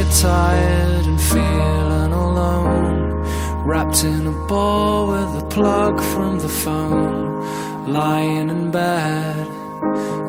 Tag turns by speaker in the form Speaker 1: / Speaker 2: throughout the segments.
Speaker 1: you're tired and feeling alone, wrapped in a ball with a plug from the phone, lying in bed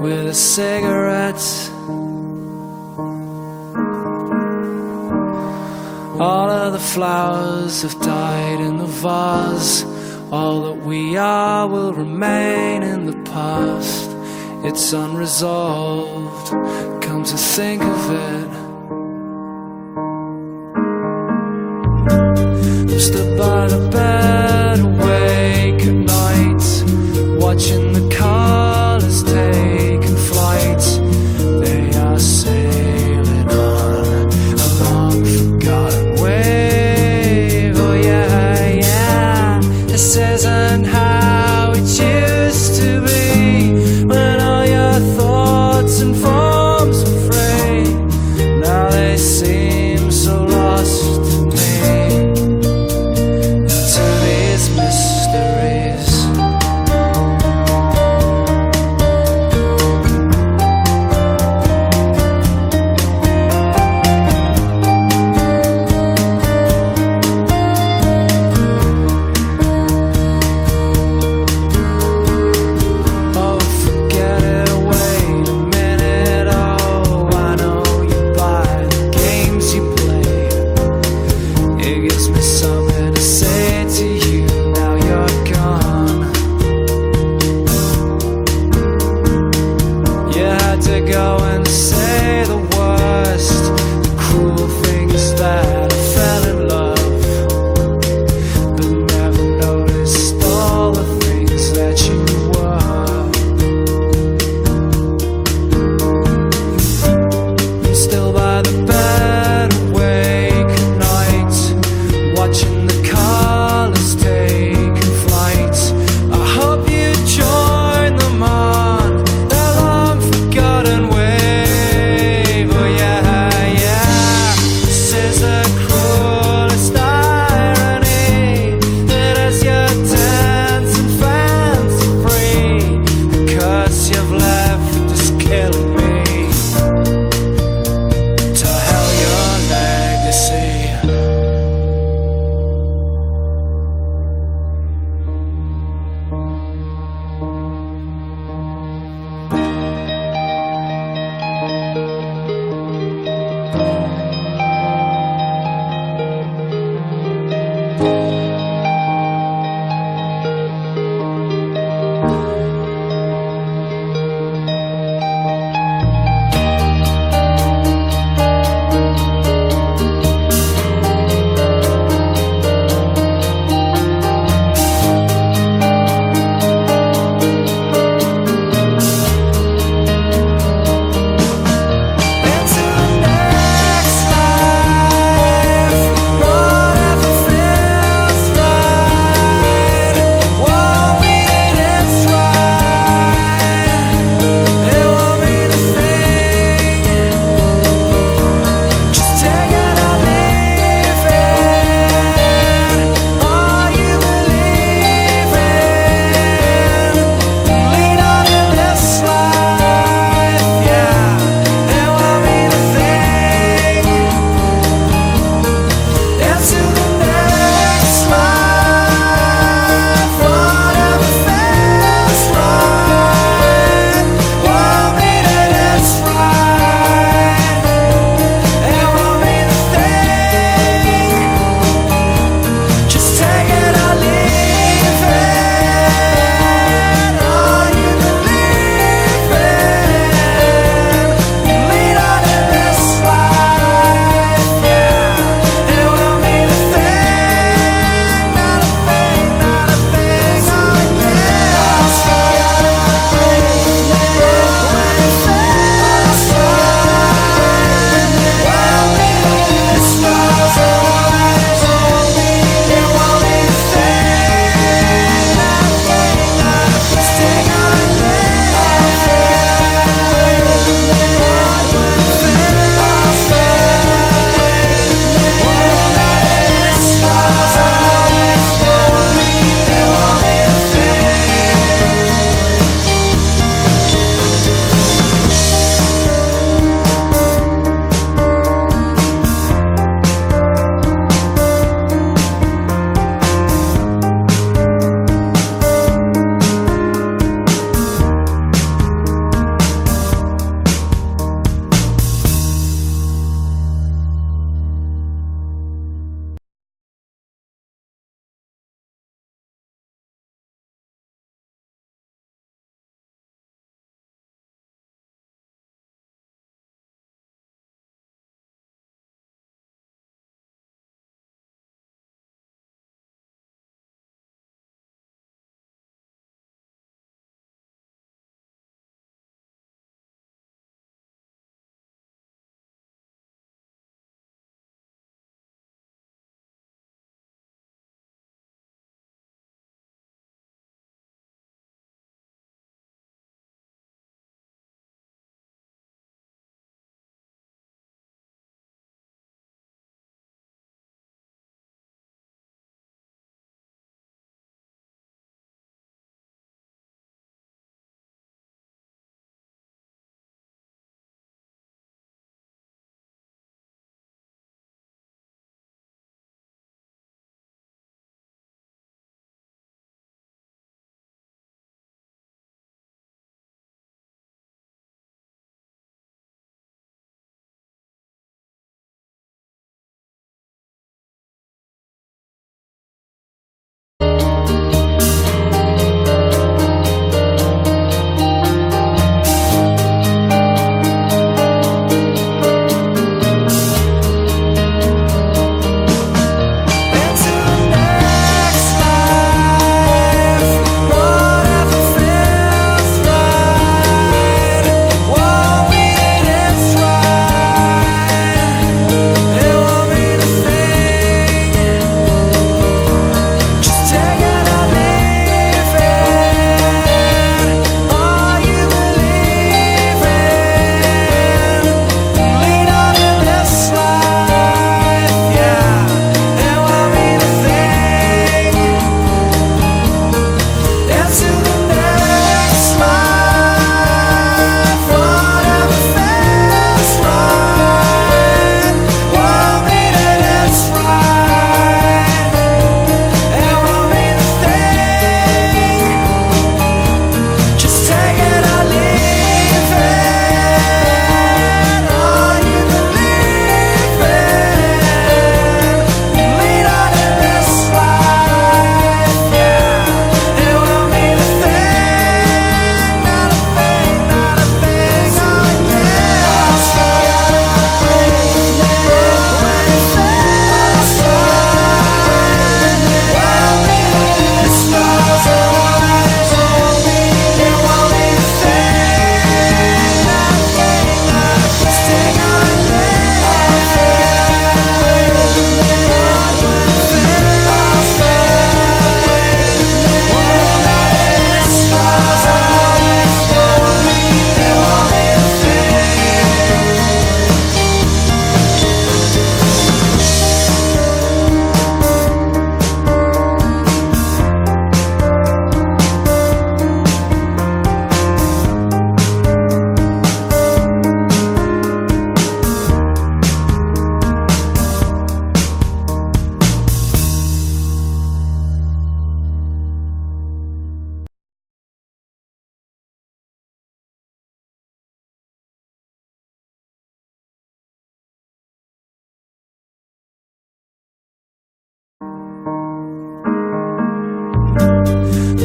Speaker 1: with a cigarette. All of the flowers have died in the vase. All that we are will remain in the past. It's unresolved, come to think of it. I'm stood by the bed, awake at night, watching the colours taking flight. They are sailing on a long forgotten wave. Oh yeah, yeah. This isn't how it used to be, when all your thoughts and forms were free. Now they seem so lost to me, to these mysteries.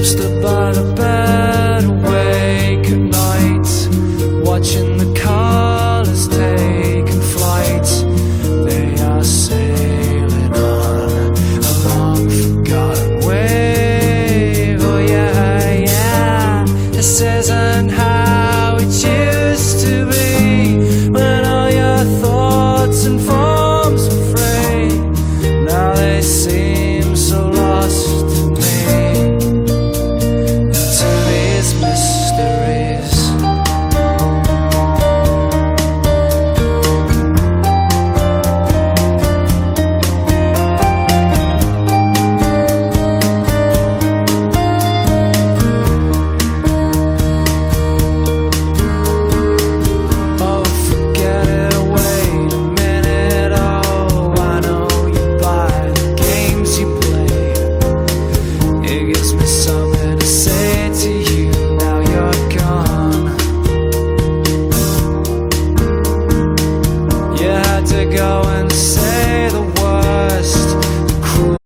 Speaker 1: stood by the bed, awake at night, watching the colors taking flight. They are sailing on a long forgotten wave. Oh yeah, yeah. This isn't how it used to be, when all your thoughts and forms were free. Now they seem so lost to me, to these mysteries. Oh, forget it, wait a minute. Oh, I know you by the games you play. It gives me something to say to you. Now you're gone. You had to go and say the worst, the cruel.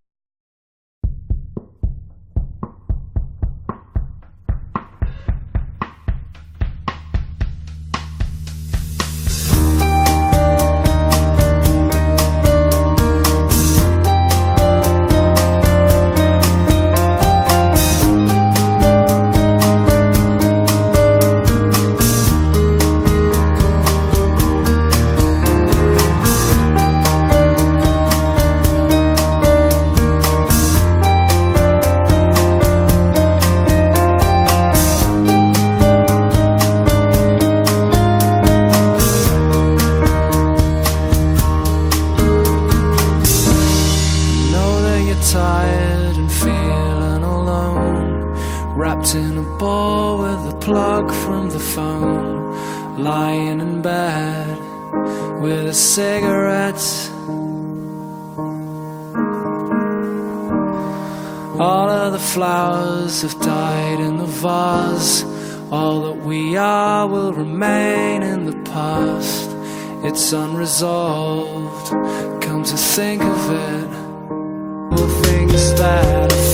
Speaker 1: Know that you're tired and feeling alone, wrapped in a ball with a plug from the phone, lying in bed with a cigarette. All of the flowers have died in the vase. All that we are will remain in the past. It's unresolved, come to think of it. All things that are